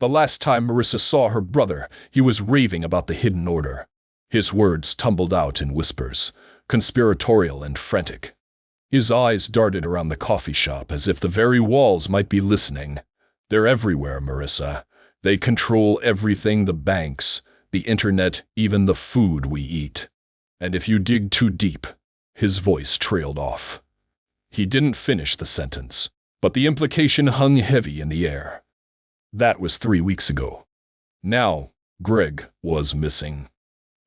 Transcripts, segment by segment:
The last time Marissa saw her brother, he was raving about the hidden order. His words tumbled out in whispers, conspiratorial and frantic. His eyes darted around the coffee shop as if the very walls might be listening. They're everywhere, Marissa. They control everything: the banks, the internet, even the food we eat. And if you dig too deep, his voice trailed off. He didn't finish the sentence, but the implication hung heavy in the air. That was 3 weeks ago. Now, Greg was missing.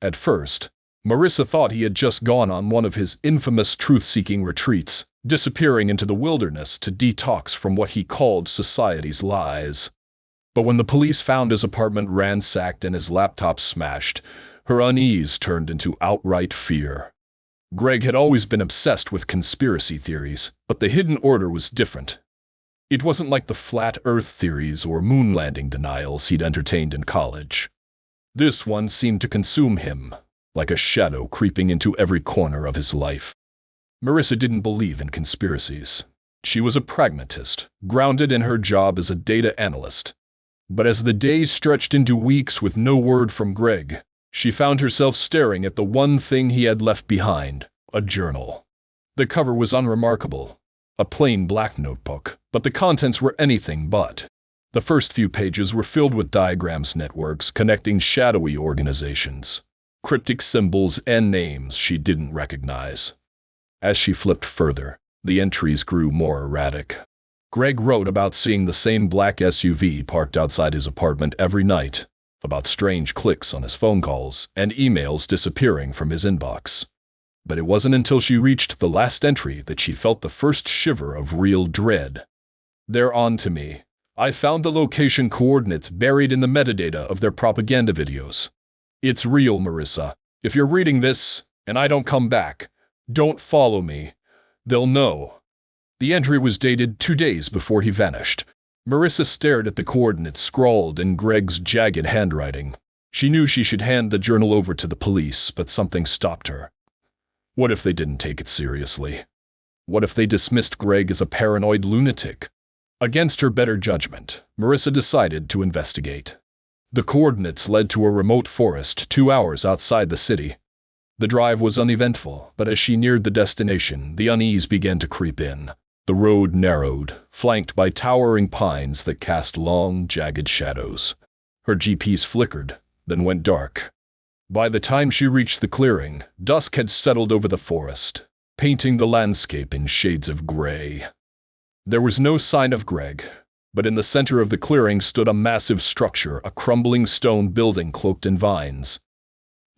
At first, Marissa thought he had just gone on one of his infamous truth-seeking retreats, disappearing into the wilderness to detox from what he called society's lies. But when the police found his apartment ransacked and his laptop smashed, her unease turned into outright fear. Greg had always been obsessed with conspiracy theories, but the hidden order was different. It wasn't like the flat earth theories or moon landing denials he'd entertained in college. This one seemed to consume him, like a shadow creeping into every corner of his life. Marissa didn't believe in conspiracies. She was a pragmatist, grounded in her job as a data analyst. But as the days stretched into weeks with no word from Greg, she found herself staring at the one thing he had left behind: a journal. The cover was unremarkable, a plain black notebook, but the contents were anything but. The first few pages were filled with diagrams, networks connecting shadowy organizations, cryptic symbols and names she didn't recognize. As she flipped further, the entries grew more erratic. Greg wrote about seeing the same black SUV parked outside his apartment every night, about strange clicks on his phone calls, and emails disappearing from his inbox. But it wasn't until she reached the last entry that she felt the first shiver of real dread. "They're on to me. I found the location coordinates buried in the metadata of their propaganda videos. It's real, Marissa. If you're reading this, and I don't come back, don't follow me. They'll know." The entry was dated 2 days before he vanished. Marissa stared at the coordinates scrawled in Greg's jagged handwriting. She knew she should hand the journal over to the police, but something stopped her. What if they didn't take it seriously? What if they dismissed Greg as a paranoid lunatic? Against her better judgment, Marissa decided to investigate. The coordinates led to a remote forest 2 hours outside the city. The drive was uneventful, but as she neared the destination, the unease began to creep in. The road narrowed, flanked by towering pines that cast long, jagged shadows. Her GPS flickered, then went dark. By the time she reached the clearing, dusk had settled over the forest, painting the landscape in shades of gray. There was no sign of Greg, but in the center of the clearing stood a massive structure, a crumbling stone building cloaked in vines.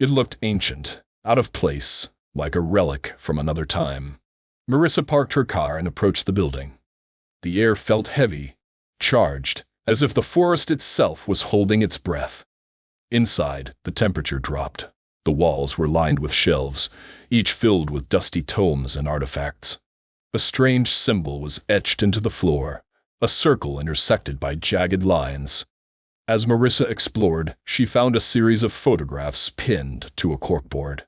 It looked ancient, out of place, like a relic from another time. Marissa parked her car and approached the building. The air felt heavy, charged, as if the forest itself was holding its breath. Inside, the temperature dropped. The walls were lined with shelves, each filled with dusty tomes and artifacts. A strange symbol was etched into the floor, a circle intersected by jagged lines. As Marissa explored, she found a series of photographs pinned to a corkboard.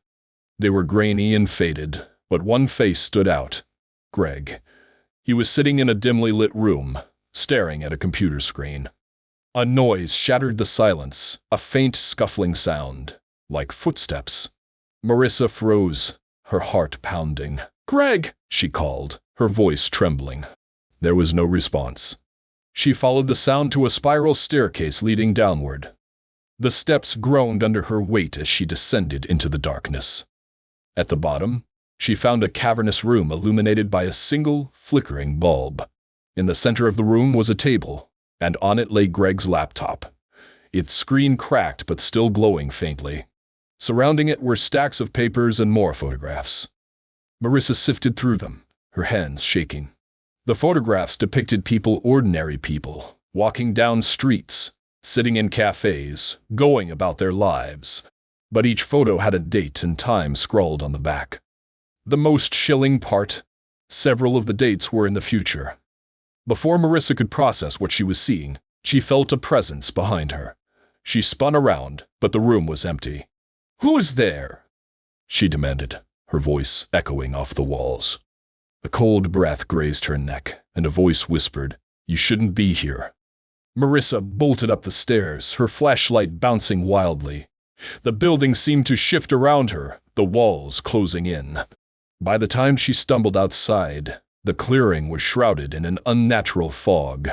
They were grainy and faded, but one face stood out: Greg. He was sitting in a dimly lit room, staring at a computer screen. A noise shattered the silence, a faint scuffling sound, like footsteps. Marissa froze, her heart pounding. "Greg!" she called, her voice trembling. There was no response. She followed the sound to a spiral staircase leading downward. The steps groaned under her weight as she descended into the darkness. At the bottom, she found a cavernous room illuminated by a single, flickering bulb. In the center of the room was a table, and on it lay Greg's laptop, its screen cracked but still glowing faintly. Surrounding it were stacks of papers and more photographs. Marissa sifted through them, her hands shaking. The photographs depicted people, ordinary people, walking down streets, sitting in cafes, going about their lives. But each photo had a date and time scrawled on the back. The most chilling part: several of the dates were in the future. Before Marissa could process what she was seeing, she felt a presence behind her. She spun around, but the room was empty. "Who's there?" she demanded, her voice echoing off the walls. A cold breath grazed her neck, and a voice whispered, "You shouldn't be here." Marissa bolted up the stairs, her flashlight bouncing wildly. The building seemed to shift around her, the walls closing in. By the time she stumbled outside, the clearing was shrouded in an unnatural fog.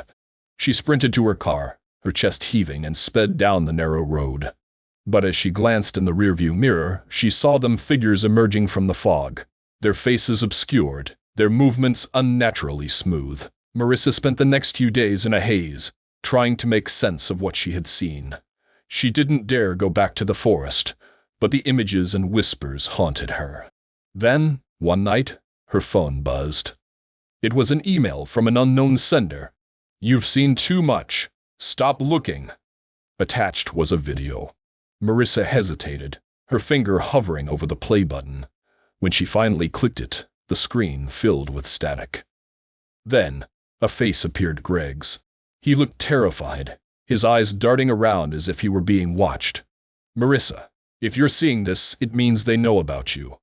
She sprinted to her car, her chest heaving, and sped down the narrow road. But as she glanced in the rearview mirror, she saw them figures emerging from the fog, their faces obscured, their movements unnaturally smooth. Marissa spent the next few days in a haze, trying to make sense of what she had seen. She didn't dare go back to the forest, but the images and whispers haunted her. Then, one night, her phone buzzed. It was an email from an unknown sender. "You've seen too much. Stop looking." Attached was a video. Marissa hesitated, her finger hovering over the play button. When she finally clicked it, the screen filled with static. Then, a face appeared, Greg's. He looked terrified, his eyes darting around as if he were being watched. "Marissa, if you're seeing this, it means they know about you.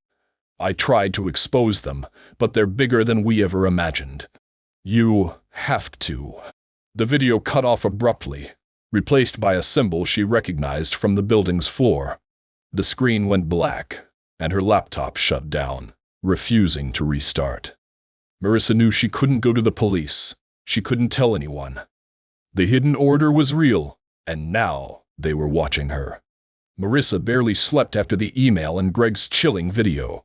I tried to expose them, but they're bigger than we ever imagined. You have to." The video cut off abruptly, replaced by a symbol she recognized from the building's floor. The screen went black, and her laptop shut down, refusing to restart. Marissa knew she couldn't go to the police. She couldn't tell anyone. The hidden order was real, and now they were watching her. Marissa barely slept after the email and Greg's chilling video.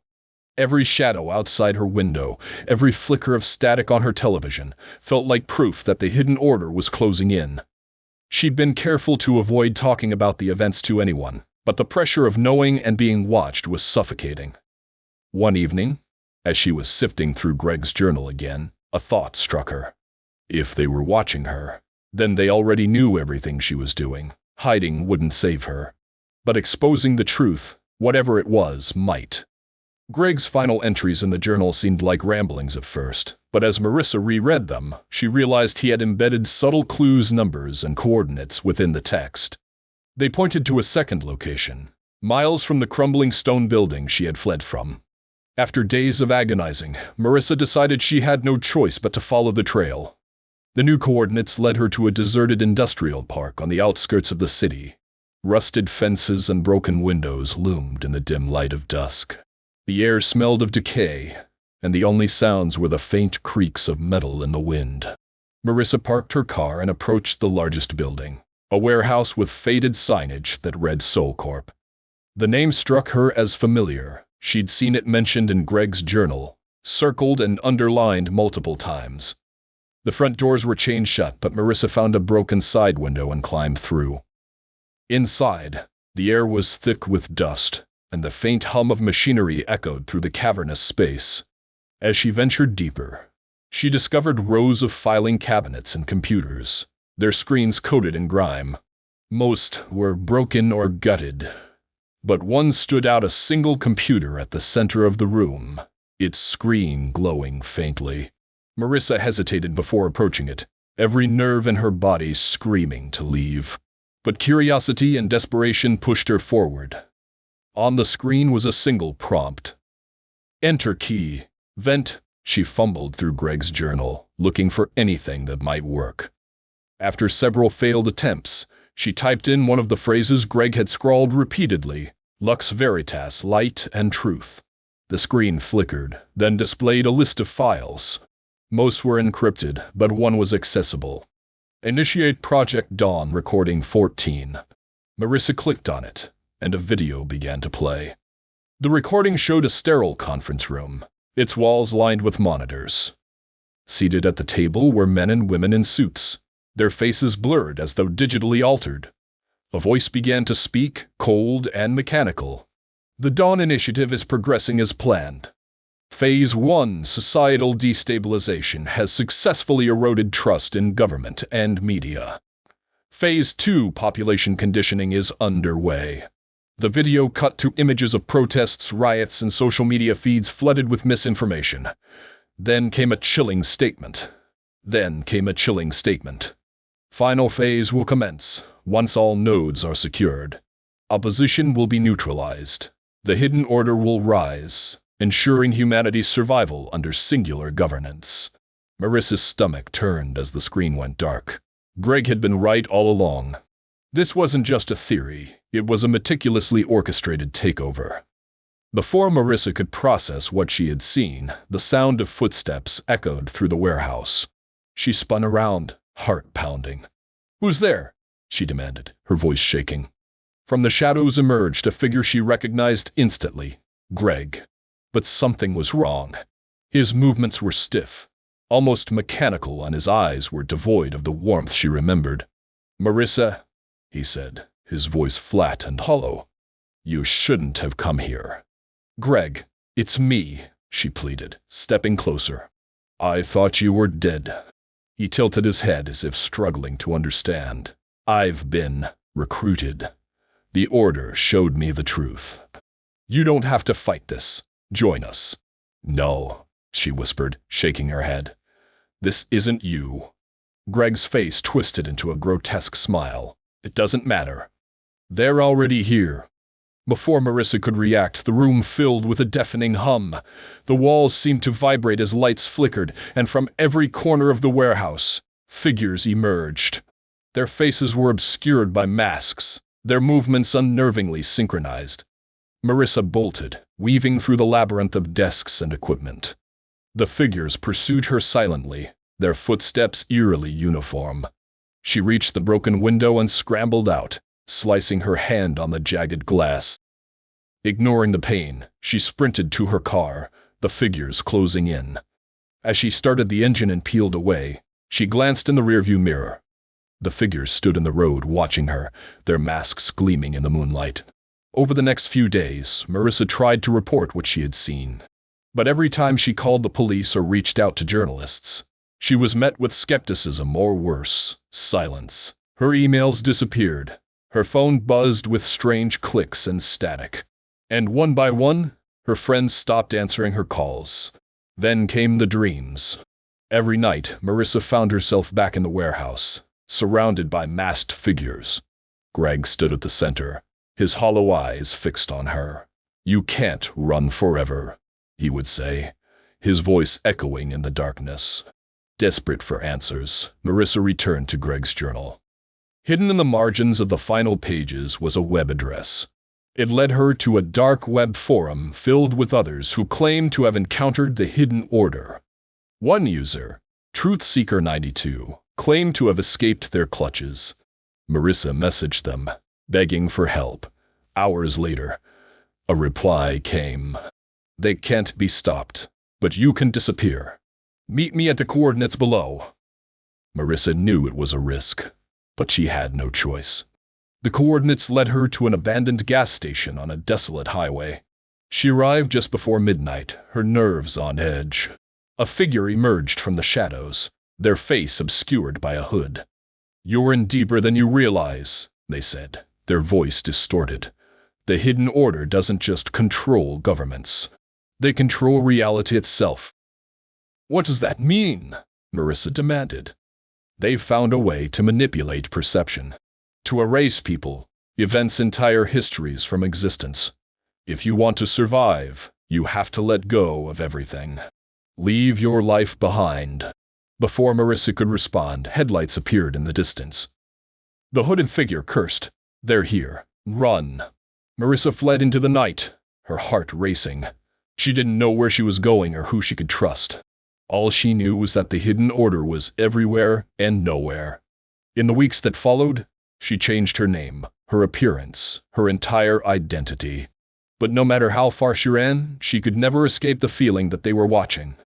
Every shadow outside her window, every flicker of static on her television, felt like proof that the hidden order was closing in. She'd been careful to avoid talking about the events to anyone, but the pressure of knowing and being watched was suffocating. One evening, as she was sifting through Greg's journal again, a thought struck her. If they were watching her, then they already knew everything she was doing. Hiding wouldn't save her. But exposing the truth, whatever it was, might. Greg's final entries in the journal seemed like ramblings at first, but as Marissa reread them, she realized he had embedded subtle clues, numbers, and coordinates within the text. They pointed to a second location, miles from the crumbling stone building she had fled from. After days of agonizing, Marissa decided she had no choice but to follow the trail. The new coordinates led her to a deserted industrial park on the outskirts of the city. Rusted fences and broken windows loomed in the dim light of dusk. The air smelled of decay, and the only sounds were the faint creaks of metal in the wind. Marissa parked her car and approached the largest building, a warehouse with faded signage that read Soul Corp. The name struck her as familiar. She'd seen it mentioned in Greg's journal, circled and underlined multiple times. The front doors were chained shut, but Marissa found a broken side window and climbed through. Inside, the air was thick with dust, and the faint hum of machinery echoed through the cavernous space. As she ventured deeper, she discovered rows of filing cabinets and computers, their screens coated in grime. Most were broken or gutted, but one stood out, a single computer at the center of the room, its screen glowing faintly. Marissa hesitated before approaching it, every nerve in her body screaming to leave. But curiosity and desperation pushed her forward. On the screen was a single prompt. "Enter key. Vent." She fumbled through Greg's journal, looking for anything that might work. After several failed attempts, she typed in one of the phrases Greg had scrawled repeatedly, "Lux Veritas, light and truth." The screen flickered, then displayed a list of files. Most were encrypted, but one was accessible. "Initiate Project Dawn Recording 14. Marissa clicked on it, and a video began to play. The recording showed a sterile conference room, its walls lined with monitors. Seated at the table were men and women in suits, their faces blurred as though digitally altered. A voice began to speak, cold and mechanical. "The Dawn Initiative is progressing as planned. Phase 1, societal destabilization, has successfully eroded trust in government and media. Phase 2, population conditioning, is underway." The video cut to images of protests, riots, and social media feeds flooded with misinformation. Then came a chilling statement. "Final phase will commence once all nodes are secured. Opposition will be neutralized. The hidden order will rise, ensuring humanity's survival under singular governance." Marissa's stomach turned as the screen went dark. Greg had been right all along. This wasn't just a theory, it was a meticulously orchestrated takeover. Before Marissa could process what she had seen, the sound of footsteps echoed through the warehouse. She spun around, heart pounding. "Who's there?" she demanded, her voice shaking. From the shadows emerged a figure she recognized instantly, Greg. But something was wrong. His movements were stiff, almost mechanical, and his eyes were devoid of the warmth she remembered. "Marissa," he said, his voice flat and hollow. "You shouldn't have come here." "Greg, it's me," she pleaded, stepping closer. "I thought you were dead." He tilted his head as if struggling to understand. "I've been recruited. The Order showed me the truth. You don't have to fight this. Join us." "No," she whispered, shaking her head. "This isn't you." Greg's face twisted into a grotesque smile. "It doesn't matter. They're already here." Before Marissa could react, the room filled with a deafening hum. The walls seemed to vibrate as lights flickered, and from every corner of the warehouse, figures emerged. Their faces were obscured by masks, their movements unnervingly synchronized. Marissa bolted, weaving through the labyrinth of desks and equipment. The figures pursued her silently, their footsteps eerily uniform. She reached the broken window and scrambled out, slicing her hand on the jagged glass. Ignoring the pain, she sprinted to her car, the figures closing in. As she started the engine and peeled away, she glanced in the rearview mirror. The figures stood in the road watching her, their masks gleaming in the moonlight. Over the next few days, Marissa tried to report what she had seen. But every time she called the police or reached out to journalists, she was met with skepticism or worse, silence. Her emails disappeared. Her phone buzzed with strange clicks and static. And one by one, her friends stopped answering her calls. Then came the dreams. Every night, Marissa found herself back in the warehouse, surrounded by masked figures. Greg stood at the center, his hollow eyes fixed on her. "You can't run forever," he would say, his voice echoing in the darkness. Desperate for answers, Marissa returned to Greg's journal. Hidden in the margins of the final pages was a web address. It led her to a dark web forum filled with others who claimed to have encountered the Hidden Order. One user, Truthseeker92, claimed to have escaped their clutches. Marissa messaged them, begging for help. Hours later, a reply came. "They can't be stopped, but you can disappear. Meet me at the coordinates below." Marissa knew it was a risk, but she had no choice. The coordinates led her to an abandoned gas station on a desolate highway. She arrived just before midnight, her nerves on edge. A figure emerged from the shadows, their face obscured by a hood. "You're in deeper than you realize," they said, their voice distorted. "The Hidden Order doesn't just control governments. They control reality itself." "What does that mean?" Marissa demanded. "They've found a way to manipulate perception, to erase people, events' entire histories from existence. If you want to survive, you have to let go of everything. Leave your life behind." Before Marissa could respond, headlights appeared in the distance. The hooded figure cursed. "They're here. Run." Marissa fled into the night, her heart racing. She didn't know where she was going or who she could trust. All she knew was that the Hidden Order was everywhere and nowhere. In the weeks that followed, she changed her name, her appearance, her entire identity. But no matter how far she ran, she could never escape the feeling that they were watching.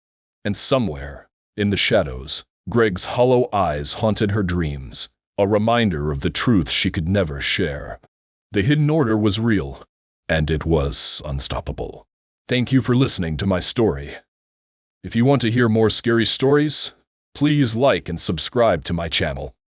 And somewhere, in the shadows, Greg's hollow eyes haunted her dreams, a reminder of the truth she could never share. The Hidden Order was real, and it was unstoppable. Thank you for listening to my story. If you want to hear more scary stories, please like and subscribe to my channel.